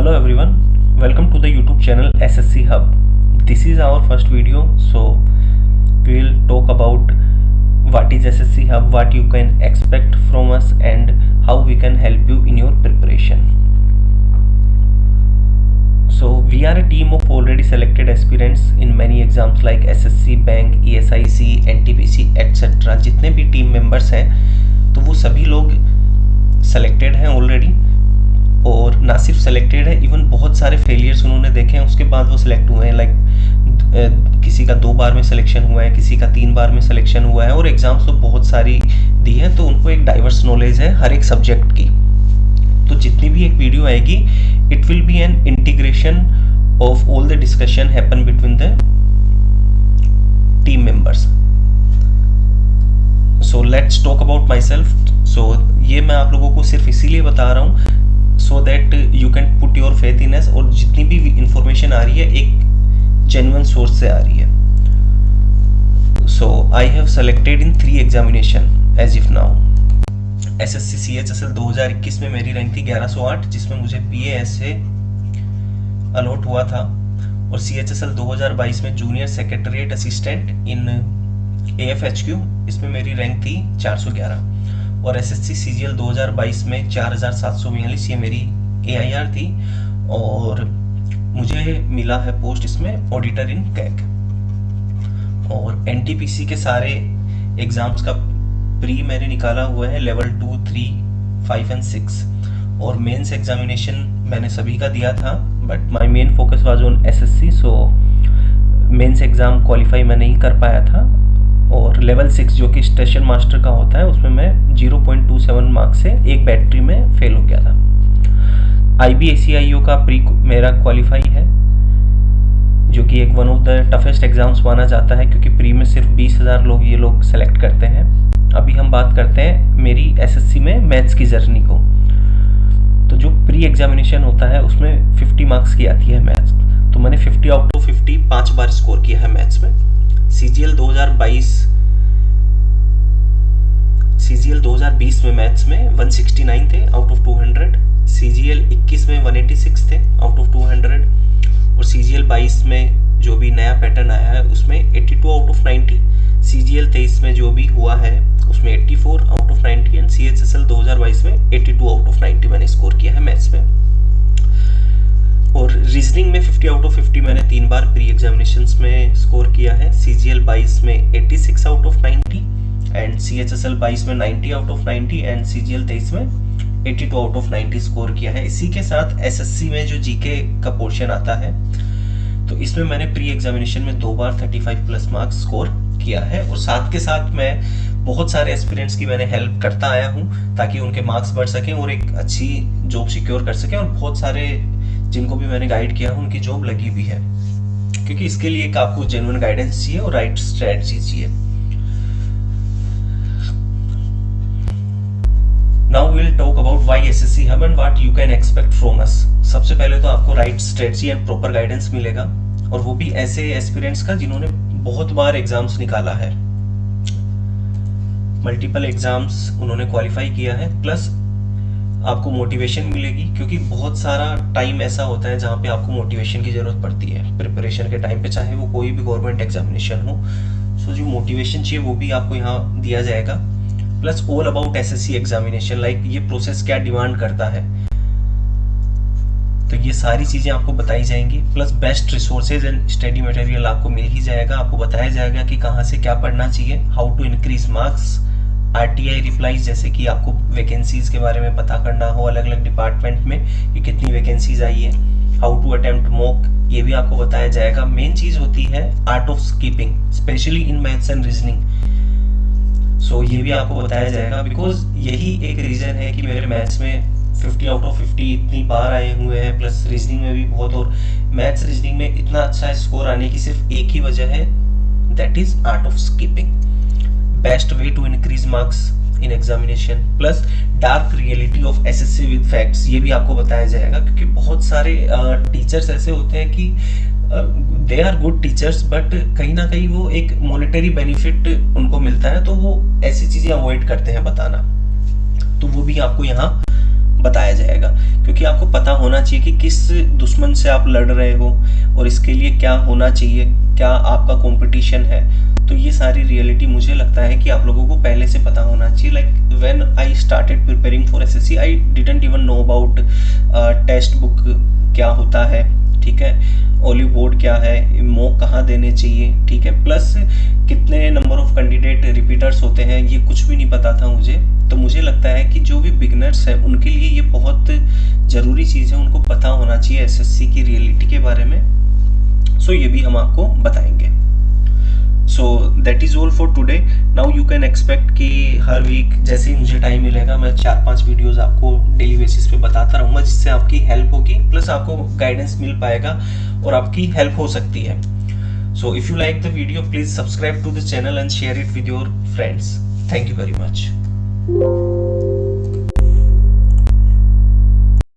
Hello everyone, welcome to the YouTube channel SSC Hub. This is our first video, so we will talk about what is SSC Hub, what you can expect from us and how we can help you in your preparation. So we are a team of already selected aspirants in many exams like SSC, bank, ESIC, NTPC etc. जितने भी team members हैं तो वो सभी लोग selected हैं already, और ना सिर्फ सेलेक्टेड है, इवन बहुत सारे फेलियर्स उन्होंने देखे हैं उसके बाद वो सिलेक्ट हुए हैं। लाइक किसी का 2 बार में सिलेक्शन हुआ है, किसी का 3 बार में सिलेक्शन हुआ है, और एग्जाम्स तो बहुत सारी दी है, तो उनको एक डाइवर्स नॉलेज है हर एक सब्जेक्ट की। तो जितनी भी एक वीडियो आएगी, it will be an integration of all the discussion happen between the team members. So let's talk about myself. सो ये मैं आप लोगों को सिर्फ इसीलिए बता रहा हूँ so that you can put your faith in us, और जितनी भी इंफॉर्मेशन आ रही है एक जेन्युइन सोर्स से आ रही है। So I have selected in 3 examination as if now. SSC CHSL 2021 में मेरी रैंक थी 1108, जिसमें मुझे PAS से अलॉट हुआ था, और CHSL 2022 में junior secretariat assistant in AFHQ, इसमें मेरी रैंक थी 411, और SSC CGL 2022 में 4742 ये मेरी AIR थी, और मुझे मिला है पोस्ट इसमें ऑडिटर इन कैग। और NTPC के सारे एग्जाम्स का प्री मैंने निकाला हुआ है, लेवल 2, 3, 5 एंड 6, और मेंस एग्जामिनेशन मैंने सभी का दिया था, but my main focus was on SSC, so mains exam qualify मैं नहीं कर पाया था, और लेवल 6 जो कि स्टेशन मास्टर का होता है उसमें मैं 0.27 मार्क्स से एक बैटरी में फेल हो गया था। IBACIO का प्री मेरा क्वालिफाई है, जो कि एक one of the toughest exams माना जाता है, क्योंकि प्री में सिर्फ 20,000 लोग ये लोग सेलेक्ट करते हैं। अभी हम बात करते हैं मेरी SSC में मैथ्स की जर्नी को। तो जो प्री एग्जामिनेशन होता है उसमें 50 मार्क्स की आती है मैथ्स, तो मैंने 50 आउट ऑफ 50 5 बार स्कोर किया है मैथ्स में। CGL 2020 में मैथ्स में 169 थे आउट ऑफ 200, CGL 21 में 186 थे आउट ऑफ 200, और CGL 22 में जो भी नया पैटर्न आया है उसमें 82 आउट ऑफ 90, CGL 23 में जो भी हुआ है उसमें 84 आउट ऑफ 90, एंड CHSL 2022 में 82 आउट ऑफ 90 मैंने स्कोर किया है मैथ्स में। और रीजनिंग में 50 आउट ऑफ 50 मैंने 3 बार प्री एग्जामिनेशंस में स्कोर किया है, CGL 22 में 86 आउट ऑफ 90, एंड CHSL 22 में 90 आउट ऑफ 90, एंड CGL 23 में 82 आउट ऑफ 90 स्कोर किया है। इसी के साथ SSC में जो GK का पोर्शन आता है, तो इसमें मैंने प्री एग्जामिनेशन में 2 बार 35 प्लस मार्क्स स्कोर किया है, और साथ के साथ मैं बहुत सारे एस्पिरेंट्स की मैंने हेल्प करता आया हूँ ताकि उनके मार्क्स बढ़ सकें और एक अच्छी जॉब सिक्योर कर सकें, और बहुत सारे जिनको भी मैंने गाइड किया है उनकी जॉब लगी भी है, क्योंकि इसके लिए एक आपको जेन्युइन गाइडेंस चाहिए और राइट स्ट्रेटजी चाहिए। Now we will talk about why SSC hub and what you can expect from us. सबसे पहले तो आपको right strategy and proper guidance मिलेगा, और वो भी ऐसे एस्पिरेंट्स का जिन्होंने बहुत बार एग्जाम्स निकाला है, मल्टीपल एग्जाम्स उन्होंने क्वालिफाई किया है, प्लस आपको मोटिवेशन मिलेगी, क्योंकि बहुत सारा टाइम ऐसा होता है जहाँ पे आपको मोटिवेशन की जरूरत पड़ती है प्रिपरेशन के टाइम पे, चाहे वो कोई भी गवर्नमेंट एग्जामिनेशन हो। सो जो मोटिवेशन चाहिए वो भी आपको यहाँ दिया जाएगा, plus all about SSC examination, like ये प्रोसेस क्या डिमांड करता है, तो ये सारी चीजें आपको बताई जाएंगी, plus best resources and study material आपको मिल ही जाएगा। आपको बताया जाएगा कि कहाँ से क्या पढ़ना चाहिए, how to increase marks, RTI replies, जैसे कि आपको वैकेंसीज के बारे में पता करना हो अलग अलग डिपार्टमेंट में कि कितनी वैकेंसीज आई है, हाउ टू अटेम्प्ट मॉक, ये भी आपको बताया जाएगा। मेन चीज होती है art of skipping, specially in maths and reasoning, so ये भी आपको बताया जाएगा, बिकॉज यही एक रीजन है कि मेरे मैथ्स में 50 आउट ऑफ 50 इतनी बार आए हुए हैं, प्लस रीजनिंग में भी बहुत, और मैथ्स रीजनिंग में इतना अच्छा स्कोर आने की सिर्फ एक ही वजह है, that is art of skipping. Best way to increase marks in examination, plus dark reality of SSC with facts, ये भी आपको बताया जाएगा, क्योंकि बहुत सारे टीचर्स ऐसे होते हैं कि they are good teachers, but कहीं ना कहीं वो एक मॉनेटरी बेनिफिट उनको मिलता है, तो वो ऐसी चीजें अवॉइड करते हैं बताना, तो वो भी आपको यहाँ बताया जाएगा, क्योंकि आपको पता होना चाहिए कि किस दुश्मन से आप लड़ रहे हो और इसके लिए क्या होना चाहिए, क्या आपका कंपटीशन है। तो ये सारी रियलिटी मुझे लगता है कि आप लोगों को पहले से पता होना चाहिए। Like when I started preparing for SSC, I didn't even know about text book क्या होता है, ठीक है, ओलिव बोर्ड क्या है, मॉक कहाँ देने चाहिए, ठीक है, प्लस कितने नंबर ऑफ कैंडिडेट रिपीटर्स होते हैं, ये कुछ भी नहीं पता था मुझे। तो मुझे लगता है कि जो भी बिगनर्स हैं उनके लिए ये बहुत ज़रूरी चीज़ है, उनको पता होना चाहिए एसएससी की रियलिटी के बारे में। सो ये भी हम आपको बताएंगे। So that is all for today. Now you can expect कि हर वीक जैसे ही मुझे टाइम मिलेगा मैं 4-5 वीडियोस आपको डेली बेसिस पे बताता रहूँगा, जिससे आपकी हेल्प होगी, प्लस आपको गाइडेंस मिल पाएगा और आपकी हेल्प हो सकती है। So if you like the video, please subscribe to the channel and share it with your friends. Thank you very much.